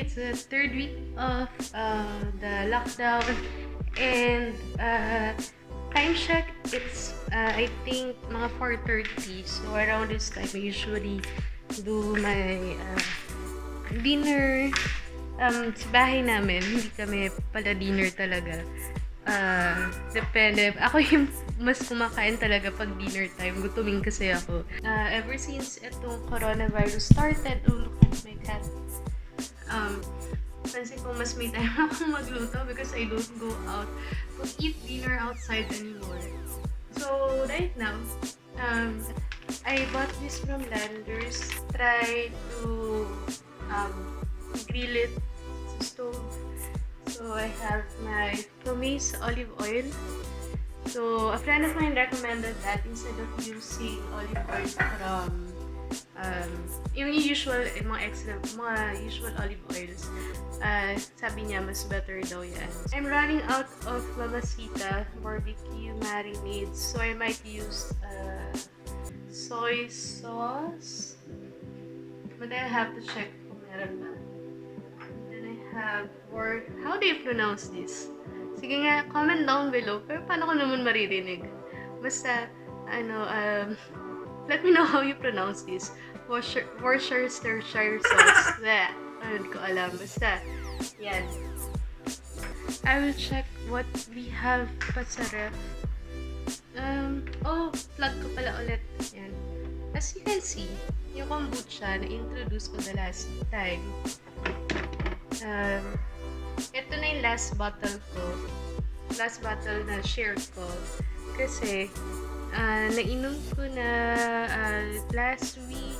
it's the third week of the lockdown, and time check, it's I think mga 4:30. So around this time, I usually do my dinner. Sa bahay namin, hindi kami pala dinner talaga. Depende. Ako yung mas kumakain talaga pag dinner time. Gutoming kasi ako. Ever since itong coronavirus started, oh, look at my cat. Pansin ko mas may time akong magluto because I don't go out to eat dinner outside anymore. So, right now, I bought this from Landers. Try to grill it sa stove. So, I have my Promise olive oil. So, a friend of mine recommended that instead of using olive oil from yung usual, mga usual olive oils, sabi niya mas better daw yan. I'm running out of Mamacita barbecue marinades, so I might use soy sauce, but I have to check kung meron ba. Then I have, or how do you pronounce this? Sige nga, comment down below, pero paano ko naman maririnig? Basta, let me know how you pronounce this. Worcestershire sauce. Bleh. Hindi ko alam. Basta, yan. I will check what we have pa sa ref. Plug ko pala ulit. Yan. As you can see, yung kombucha na introduce ko the last time. Ito na yung last bottle ko. Last bottle na share ko. Kasi, nainom ko na last week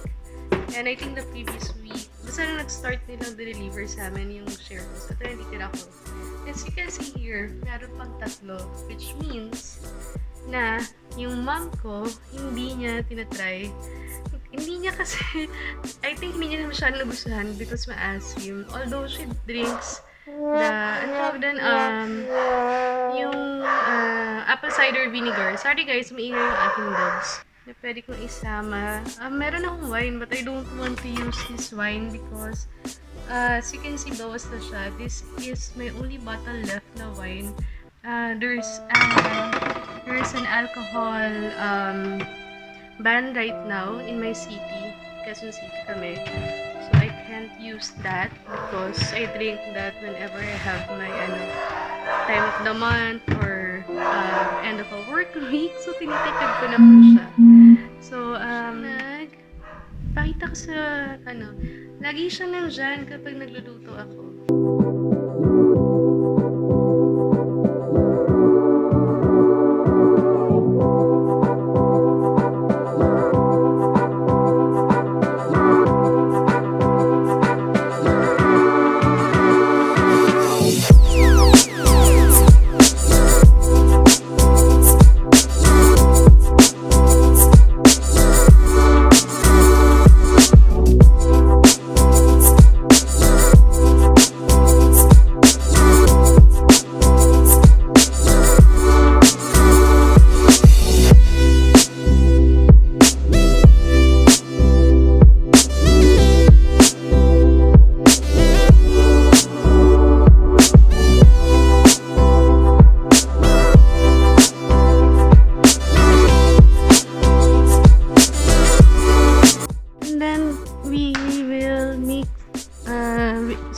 and I think the previous week. Basta nung nag-start nilang deliver sa amin yung share ko. So, ito na titira ko. As you can see here, meron pang 3, which means na yung mom ko, hindi niya tinatry. Hindi niya kasi, I think hindi niya masyadong nagustuhan because maasim. Although she drinks yung apple cider vinegar. Sorry guys, maingay yung aking dogs. Na pwede kong isama. Meron akong wine but I don't want to use this wine because as you can see, bawas na siya. This is my only bottle left na wine. There's an alcohol ban right now in my city. Quezon City kami. So I can't use that because I drink that whenever I have my time of the month or end of a work week. So tinitikad ko na po siya. So pakita ko sa lagi siya nandyan kapag nagluluto ako.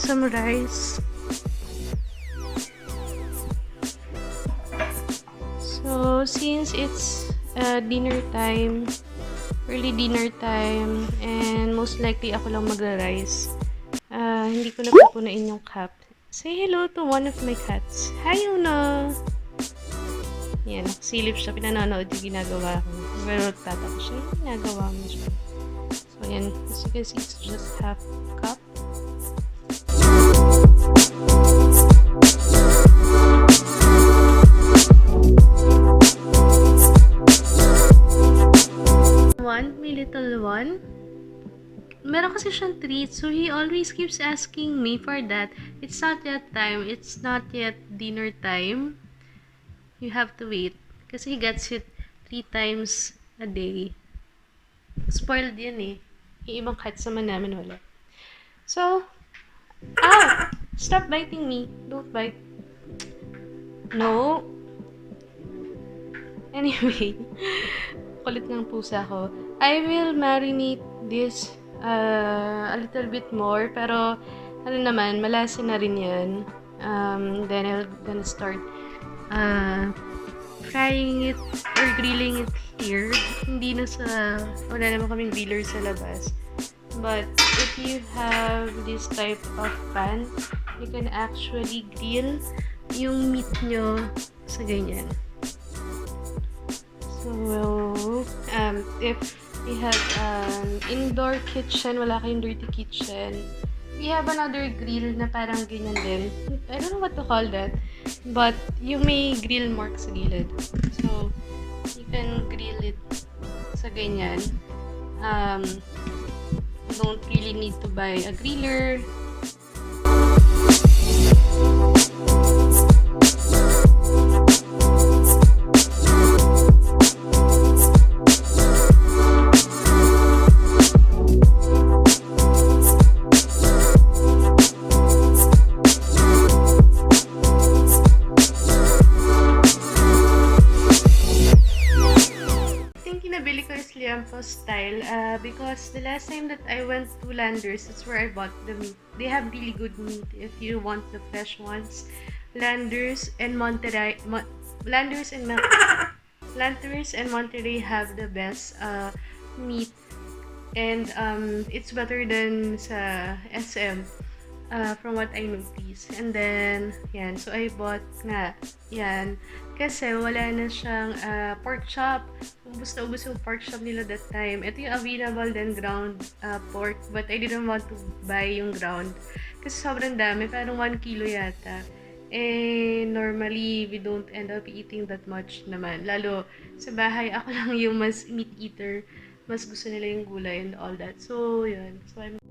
Some rice. So since it's dinner time, early dinner time, and most likely ako lang magra-rice, hindi ko na pupunain yung cup. Say hello to one of my cats. Hi, Una! Yan, nakasilip siya. Pinanonood yung ginagawa ko. Pero tata ko siya, ginagawa mo siya. So yan, as you can see, it's just half cup. My little one, meron kasi siyang treat, so he always keeps asking me for that. It's not yet time, it's not yet dinner time. You have to wait kasi he gets it 3 times a day. Spoiled yan eh. Yung ibang cats naman namin wala. So, Stop biting me. Don't bite. No. Anyway, kulit ng pusa ko. I will marinate this a little bit more, pero ano naman, malasa na rin yan. Then I'm gonna start frying it or grilling it here. Hindi na sa, wala naman kaming griller sa labas. But if you have this type of pan, you can actually grill yung meat nyo sa ganyan. So, if you have an indoor kitchen, wala kayong dirty kitchen, we have another grill na parang ganyan din. I don't know what to call that, but you may grill mark sa gilid. So, you can grill it sa ganyan. You don't really need to buy a griller. Style because the last time that I went to Landers, that's where I bought the meat. They have really good meat if you want the fresh ones. Landers and Monterey have the best meat, and it's better than sa SM from what I noticed. And then yan, so I bought nga yan kasi wala na siyang pork chop. Ubus na ubus yung pork chop nila that time. Ito yung available then ground pork, but I didn't want to buy yung ground kasi sobrang dami, parang 1 kilo yata. Eh, normally, we don't end up eating that much naman. Lalo, sa bahay, ako lang yung mas meat eater. Mas gusto nila yung gulay and all that. So, yun. So, I'm...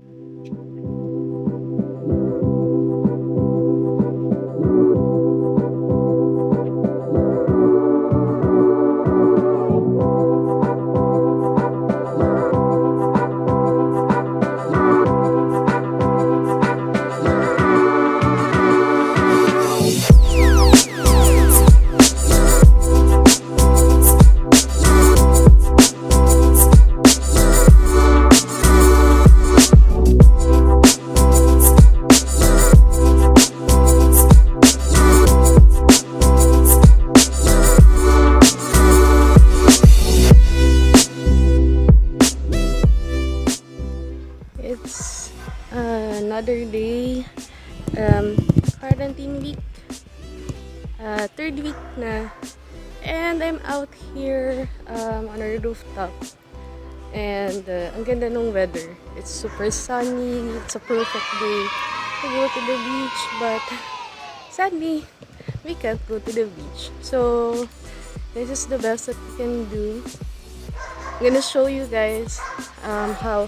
Another day, quarantine week, third week na, and I'm out here on our rooftop, and ang ganda ng weather. It's super sunny. It's a perfect day to go to the beach, but sadly we can't go to the beach, so this is the best that we can do. I'm gonna show you guys how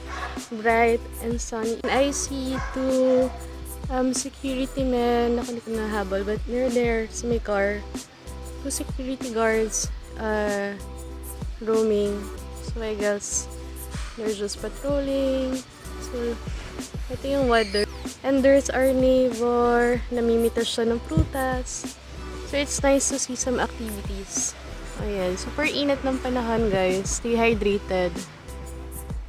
bright and sunny. And I see two security men. Ako hindi ko nahabol, but they're there sa may car. Two security guards roaming. So I guess they're just patrolling. So ito yung weather. And there's our neighbor. Namimitas siya ng prutas. So it's nice to see some activities. Ayan, super init ng panahon, guys. Stay hydrated.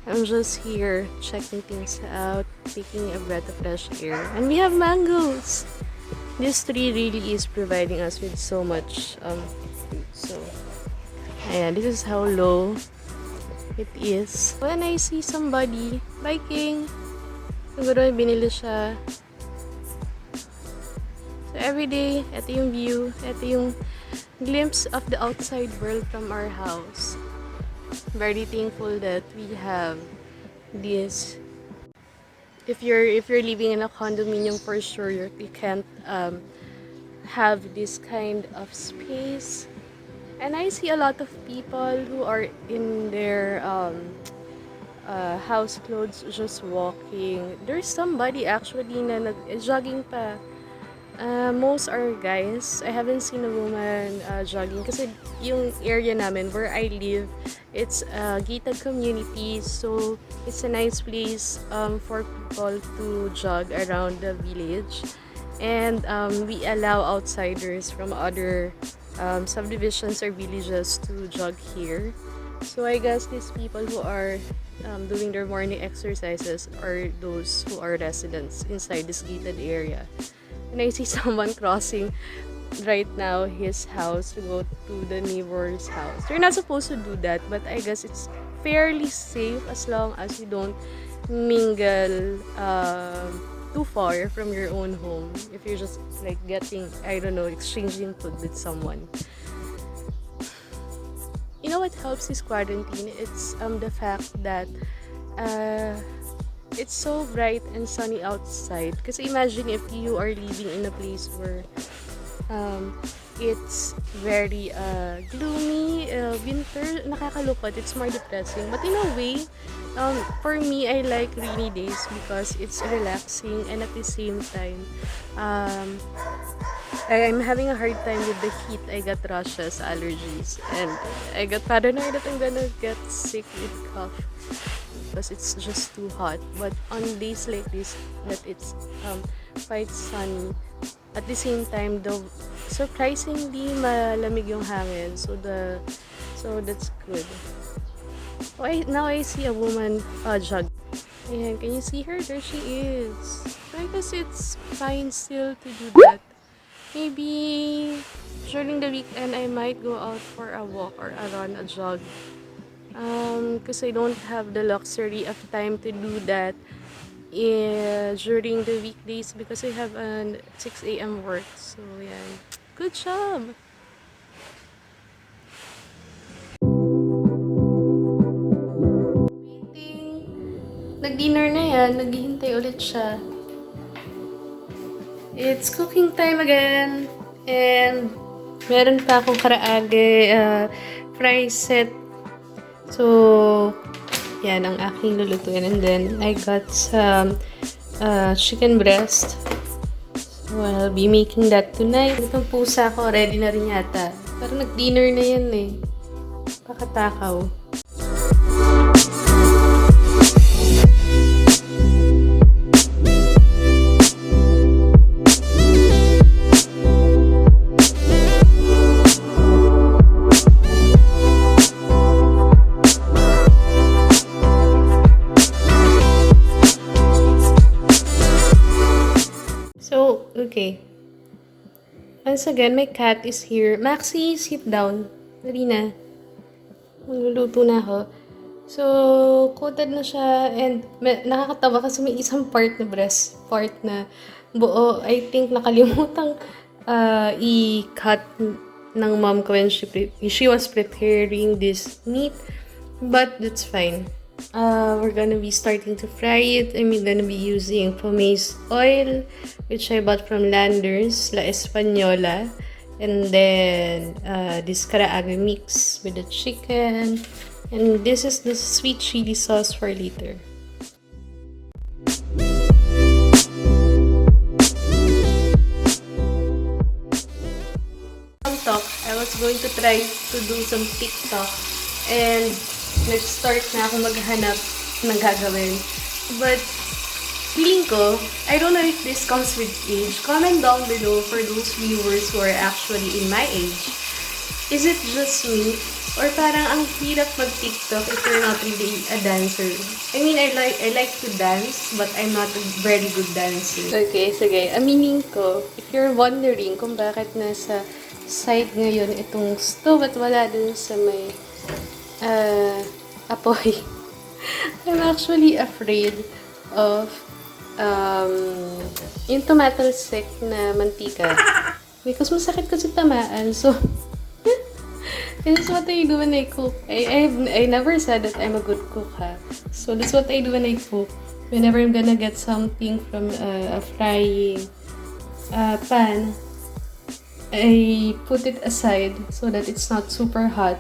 I'm just here checking things out, taking a breath of fresh air. And we have mangoes. This tree really is providing us with so much food. So, ayan, this is how low it is. When I see somebody biking, siguro binili siya. So, everyday, ito yung view. Ito yung glimpse of the outside world from our house. Very thankful that we have this. If you're living in a condominium, for sure you can't have this kind of space. And I see a lot of people who are in their house clothes just walking. There's somebody actually na jogging pa. Most are guys. I haven't seen a woman jogging kasi yung area namin where I live, it's a gated community, so it's a nice place for people to jog around the village. And we allow outsiders from other subdivisions or villages to jog here. So I guess these people who are doing their morning exercises are those who are residents inside this gated area. And I see someone crossing right now his house to go to the neighbor's house. You're not supposed to do that, but I guess it's fairly safe as long as you don't mingle too far from your own home. If you're just like getting, I don't know, exchanging food with someone. You know what helps this quarantine? It's the fact that it's so bright and sunny outside. Because imagine if you are living in a place where it's very gloomy, winter, nakakalungkot, it's more depressing. But in a way, for me, I like rainy days because it's relaxing, and at the same time, I'm having a hard time with the heat. I got rashes, allergies, and I got paranoid that I'm gonna get sick with cough because it's just too hot. But on days like this, that it's quite sunny, at the same time, though, surprisingly malamig yung hangin. So that's good. Oh, now I see a woman jog. Ayan, can you see her? There she is. So I guess it's fine still to do that. Maybe during the weekend I might go out for a walk or a run, a jog. Because I don't have the luxury of time to do that during the weekdays because I have a 6 a.m. work. So, yeah. Good job! Waiting. Nag-dinner na yan. Naghihintay ulit siya. It's cooking time again. And meron pa akong karaage fry set. So, yan ang aking lulutuin. And then, I got some chicken breast. So, I'll be making that tonight. Itong pusa ko, ready na rin yata. Parang nag-dinner na yan eh. Kakatakaw. Okay. Once again, my cat is here. Maxie, sit down. Dali na. Magluluto na ako. So, coated na siya. And nakakatawa kasi may isang part na breast. Part na buo. I think nakalimutang i-cut ng mom ko when she was preparing this meat. But that's fine. We're gonna be starting to fry it. I'm gonna be using pomace oil, which I bought from Landers, La Española. And then, this karaage mix with the chicken. And this is the sweet chili sauce for later. I was going to try to do some TikTok. And nag-start na ako maghanap ng gagawin. But, feeling ko, I don't know if this comes with age. Comment down below for those viewers who are actually in my age. Is it just me? Or parang ang hirap mag-TikTok if you're not really a dancer? I mean, I like to dance, but I'm not a very good dancer. Okay, sige. Aminin ko, if you're wondering kung bakit nasa side ngayon itong stove at wala dun sa may apoy. I'm actually afraid of yung tomato stick na mantika. Because masakit kasi tamaan. So, this is what I do when I cook. I never said that I'm a good cook, ha. So, that's what I do when I cook. Whenever I'm gonna get something from a frying pan, I put it aside so that it's not super hot.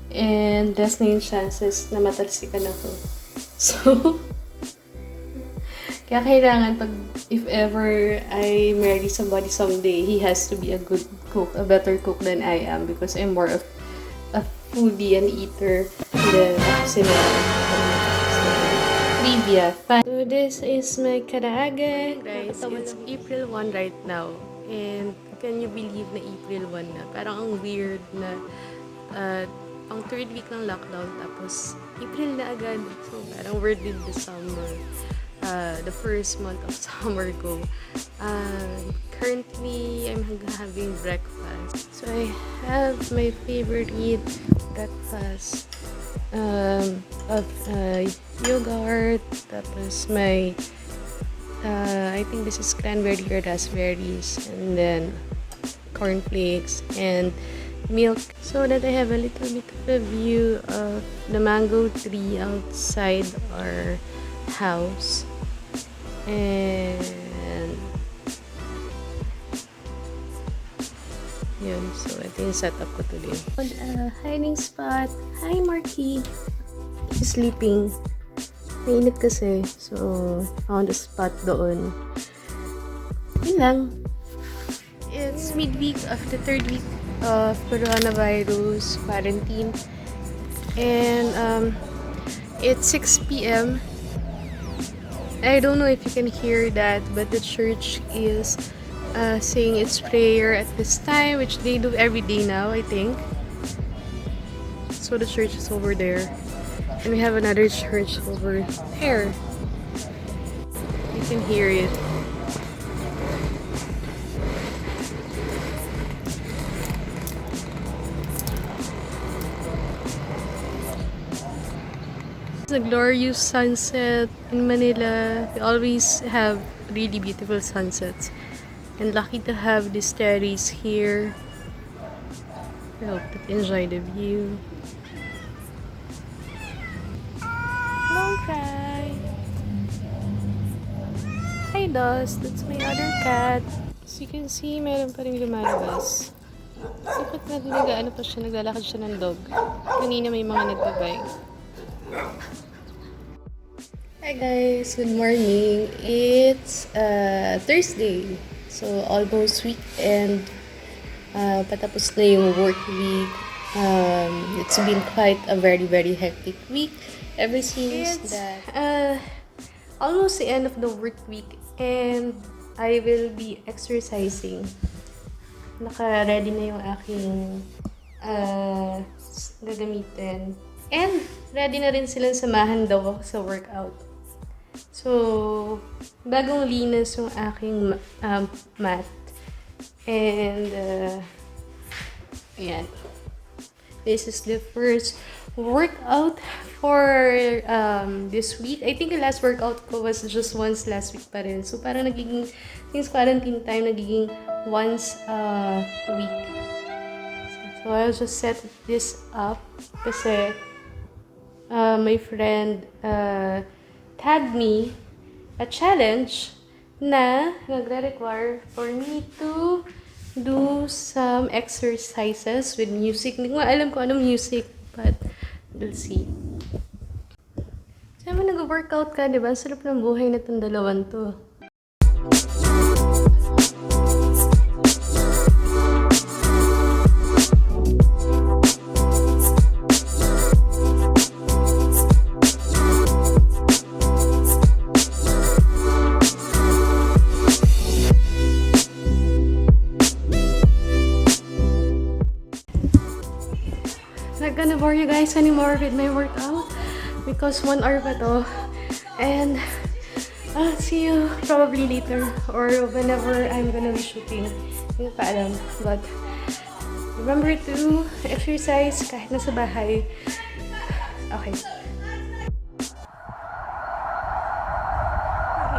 And less na yung chances na matalsikan ako. So, kaya kailangan if ever I marry somebody someday, he has to be a good cook, a better cook than I am, because I'm more of a foodie and eater than sila. So, leave Olivia. So this is my karaage. Guys, it's April 1 right now. And can you believe na April 1 na? Parang ang weird na ang third week ng lockdown tapos April na agad. So parang we're in the summer. The first month of summer ko. Currently, I'm having breakfast. So I have my favorite breakfast of yogurt, tapos my I think this is cranberry or raspberries, and then cornflakes and milk, so that I have a little bit of a view of the mango tree outside our house. And yun, so ito yung setup ko today. Hiding spot. Hi Marky! He's sleeping. Mainit kasi, so found a spot doon. Yun lang. It's midweek of the third week of coronavirus quarantine, and it's 6 p.m. I don't know if you can hear that, but the church is saying its prayer at this time, which they do every day now, I think. So the church is over there, and we have another church over there. You can hear it. It's a glorious sunset in Manila. We always have really beautiful sunsets, and lucky to have these terrace here. I hope that you enjoy the view. Don't cry. Hi Dust, that's my other cat. As you can see, meron pa rin lumalabas. Dapat nagano pa siya, naglalakad siya ng dog. Kanina may mga nagbabay. Hi guys, good morning. It's Thursday, so almost weekend. Patapos na yung work week. It's been quite a very hectic week ever since that. Almost the end of the work week, and I will be exercising. Naka-ready na yung aking gagamitin. And ready na rin silang samahan daw ako sa workout. So, bagong linas yung aking mat. And, ayan. This is the first workout for this week. I think the last workout ko was just once last week pa rin. So, parang nagiging, since quarantine time, nagiging once a week. So, I'll just set this up kasi my friend tagged me a challenge na nagre-require for me to do some exercises with music. Hindi ko alam kung anong music, but we'll see. Sabi mo nag-workout ka, diba? Sarap ng buhay na itong dalawan to. Not gonna bore you guys anymore with my workout because 1 hour pa to, and I'll see you probably later or whenever I'm gonna be shooting. Hindi pa alam, but remember to exercise kahit nasa bahay. Okay.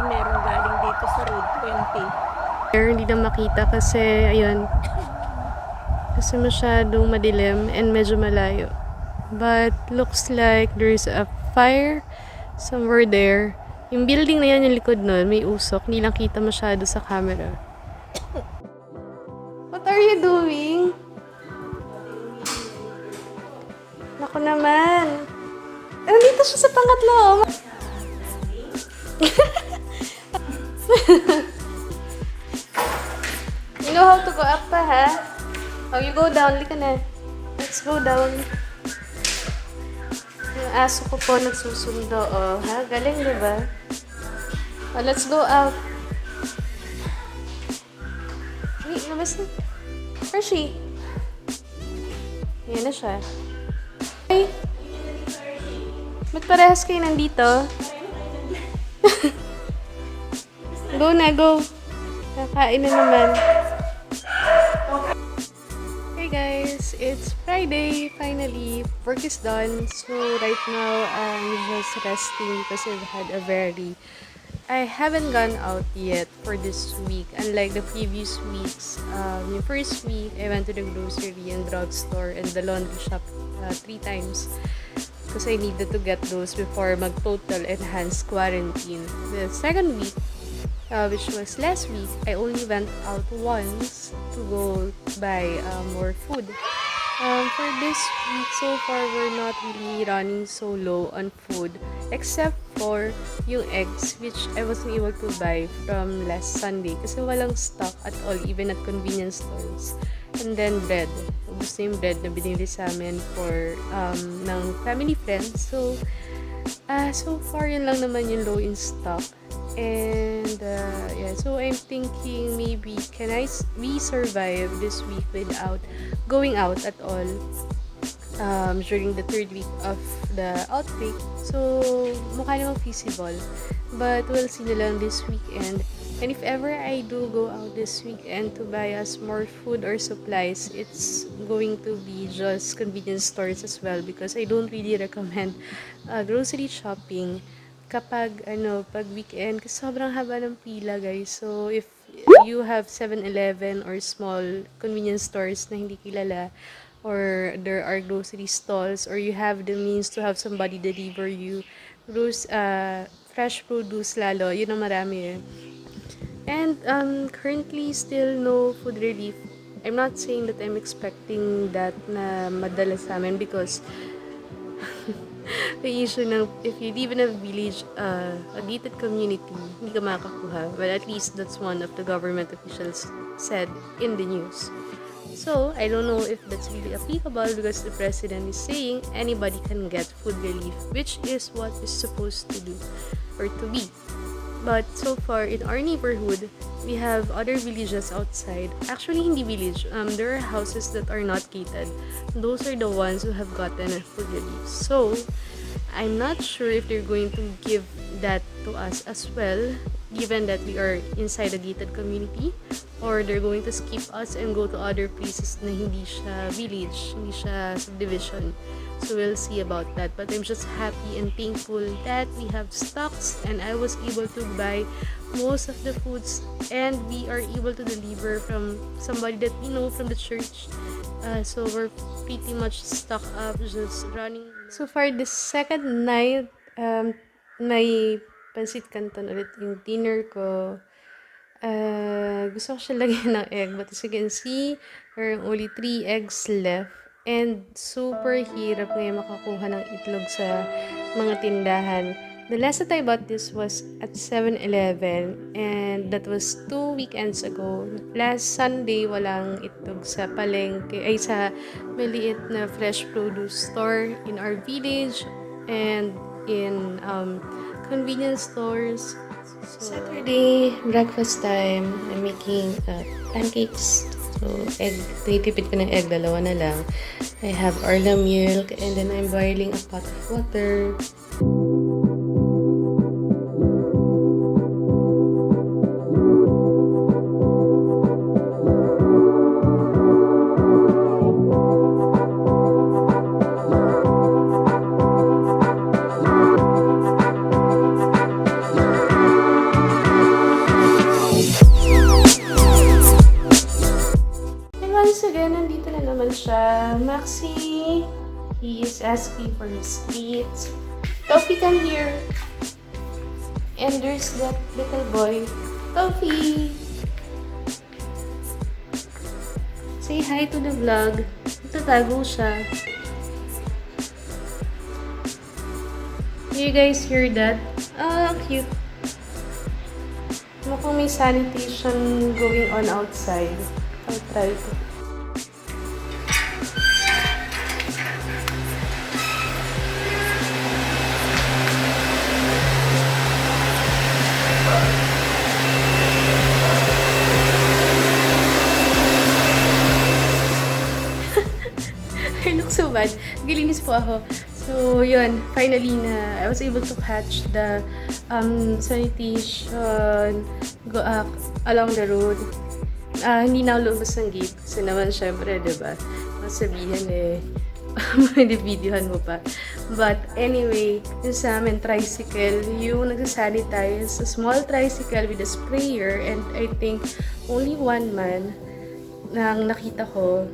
Meron galing dito sa Road 20. Hindi na makita kasi ayun, kasi masyadong madilim and medyo malayo. But looks like there's a fire somewhere there. Yung building na yan, yung likod nun, may usok. Hindi lang kita masyado sa camera. What are you doing? Naku naman. Nandito siya sa pangatlo. You know how to go up pa, ha? Oh, you go down. Lika na. Let's go down. Yung aso ko po nagsusundo, oh. Ha? Galing, diba? Oh, let's go out. Wait, labas na. Hershey. Ayan na siya. Hey! Ba't parehas kayo nandito? Go na, go. Kakain na naman. Hey guys, it's Friday, finally. Work is done. So right now, I'm just resting because I haven't gone out yet for this week. Unlike the previous weeks, the first week, I went to the grocery and drugstore and the laundry shop 3 times because I needed to get those before mag-total enhanced quarantine. The second week, which was last week, I only went out once to go buy more food. For this week, so far, we're not really running so low on food, except for yung eggs, which I wasn't able to buy from last Sunday kasi walang stock at all, even at convenience stores. And then bread. Ubus na yung bread na binili sa amin for ng family friends. So far, yun lang naman yung low in stock. And yeah, so I'm thinking maybe we survive this week without going out at all during the 3rd week of the outbreak. So mukha namang feasible, but we'll see na lang this weekend. And if ever I do go out this weekend to buy us more food or supplies, it's going to be just convenience stores as well, because I don't really recommend grocery shopping kapag pag weekend, kasi sobrang haba ng pila, guys. So if you have 7-Eleven or small convenience stores na hindi kilala, or there are grocery stalls, or you have the means to have somebody deliver you fresh produce, lalo yun ang marami. And currently still no food relief. I'm not saying that I'm expecting that na madala sa amin, because the issue ng if you live in a village, a gated community, hindi ka makakuha. Well, at least that's one of the government officials said in the news. So, I don't know if that's really applicable, because the president is saying anybody can get food relief, which is what is supposed to do or to be. But so far, in our neighborhood, we have other villages outside. Actually, hindi village. There are houses that are not gated. Those are the ones who have gotten a food relief. So, I'm not sure if they're going to give that to us as well, given that we are inside a gated community, or they're going to skip us and go to other places na hindi siya village, hindi siya subdivision. So we'll see about that. But I'm just happy and thankful that we have stocks and I was able to buy most of the foods, and we are able to deliver from somebody that we know from the church. So we're pretty much stocked up, just running. So far this second night, may pansit canton ulit yung dinner ko. Gusto ko siya lagyan ng egg, but as you can see, there are only 3 eggs left. And super hirap ngayon makakuha ng itlog sa mga tindahan. The last that I bought this was at 7-Eleven, and that was 2 weekends ago. Last Sunday, walang itlog sa palengke, ay sa maliit na fresh produce store in our village and in convenience stores. So, Saturday, breakfast time, I'm making pancakes. So, egg, tinitipid ko ng egg, 2 na lang. I have Arla milk, and then I'm boiling a pot of water. Once again, nandito na naman siya. Maxi, he is asking for his treats. Toffee, come here. And there's that little boy. Toffee! Say hi to the vlog. Tatago siya. Do you guys hear that? Ah, cute. Mukhang may sanitation going on outside. I'll try to. so bad. Gilinis po ako. So, yun. Finally na I was able to catch the sanitation along the road. Hindi na lumabas ng gate. Kasi naman, syempre, diba? Masabihan videohan mo pa. But anyway, yung sa amin, tricycle, yung nagsasanitize, a small tricycle with a sprayer, and I think only one man nang nakita ko.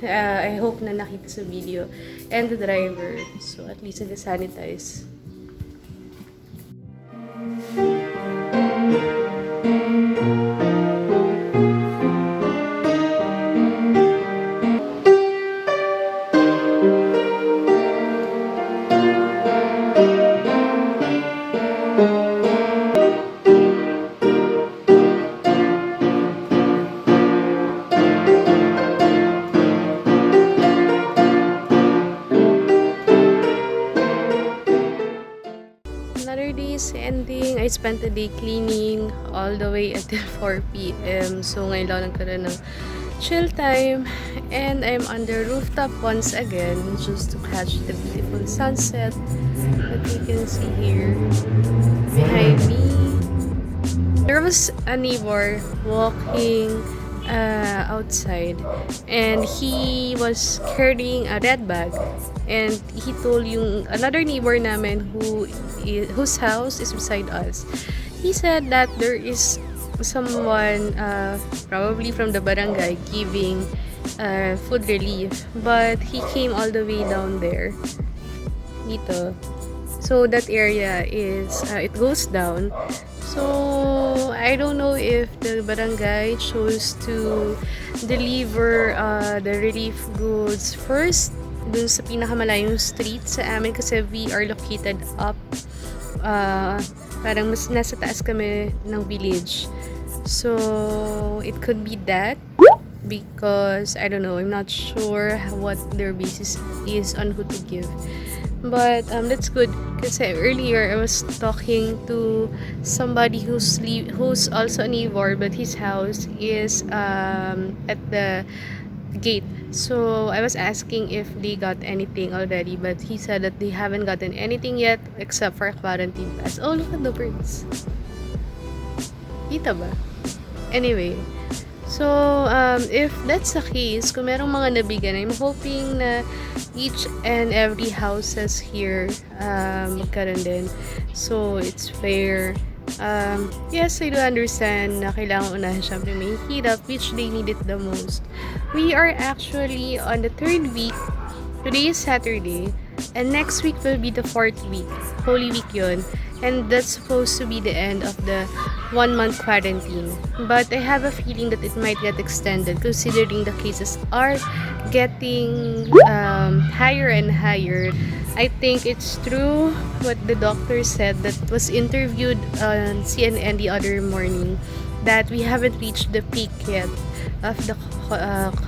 I hope na nakita sa video. And the driver. So, at least nagsasanitize. Another day is ending. I spent the day cleaning all the way until 4 p.m. So, ngayon lang nagkaroon ng chill time. And I'm on the rooftop once again just to catch the beautiful sunset that you can see here behind me. There was a neighbor walking outside, and he was carrying a red bag, and he told yung another neighbor namin whose house is beside us. He said that there is someone probably from the barangay giving food relief, but he came all the way down there dito. So that area is it goes down. So, I don't know if the barangay chose to deliver the relief goods first dun sa pinakamalayong street sa amin kasi we are located up. Parang mas nasa taas kami ng village. So, it could be that because, I don't know, I'm not sure what their basis is on who to give. But that's good kasi earlier I was talking to somebody who's also a neighbor, but his house is at the gate. So I was asking if they got anything already, but he said that they haven't gotten anything yet except for a quarantine pass. Oh, look at the birds. Kita ba? Anyway, so if that's the case, kung merong mga nabigyan, I'm hoping na each and every houses here magkaroon din. So it's fair. Yes, I do understand na kailangan unahin syempre may hirap, which they need it the most. We are actually on the 3rd week. Today is Saturday, and next week will be the 4th week. Holy Week yun. And that's supposed to be the end of the 1-month quarantine. But I have a feeling that it might get extended considering the cases are getting higher and higher. I think it's true what the doctor said that was interviewed on CNN the other morning, that we haven't reached the peak yet of the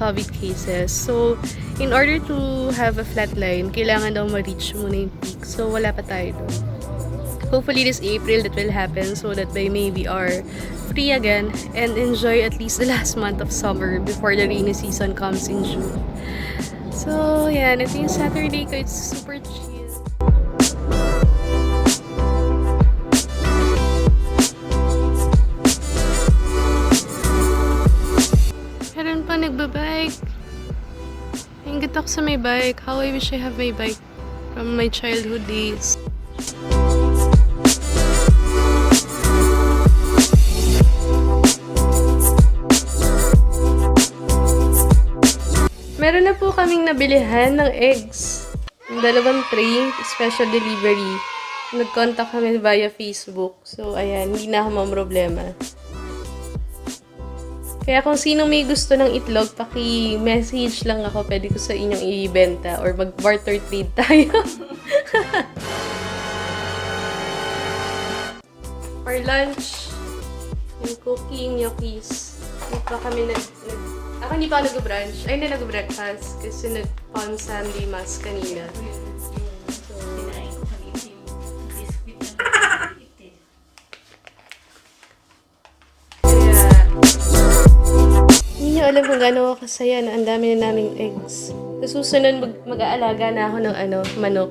COVID cases. So, in order to have a flat line, kailangan daw ma-reach muna yung peak. So, wala pa tayo doon. Hopefully this April that will happen so that by May we are free again and enjoy at least the last month of summer before the rainy season comes in June. So, yan. Ito yung Saturday ko. It's super chill. Meron pa nagbabike. Ingit ako sa may bike. How I wish I have my bike from my childhood days. Meron na po kaming nabilihan ng eggs. Yung 2 tray, special delivery. Nag-contact kami via Facebook. So, ayan, hindi na ako mamroblema. Kaya kung sino may gusto ng itlog, paki-message lang ako. Pwede ko sa inyong i-benta or mag-barter trade tayo. For lunch, yung cooking, gnocchis. Hindi pa kami ako hindi pa ako nag-brunch. Ay, hindi nag-breakfast. Kasi nag-palm Sunday mass kanina. So, kinain ko kanina yung biscuit ng ite. Kaya, hindi nyo alam kung gaano kasaya na ang dami na naming eggs. Sa susunod, mag-aalaga na ako ng manok.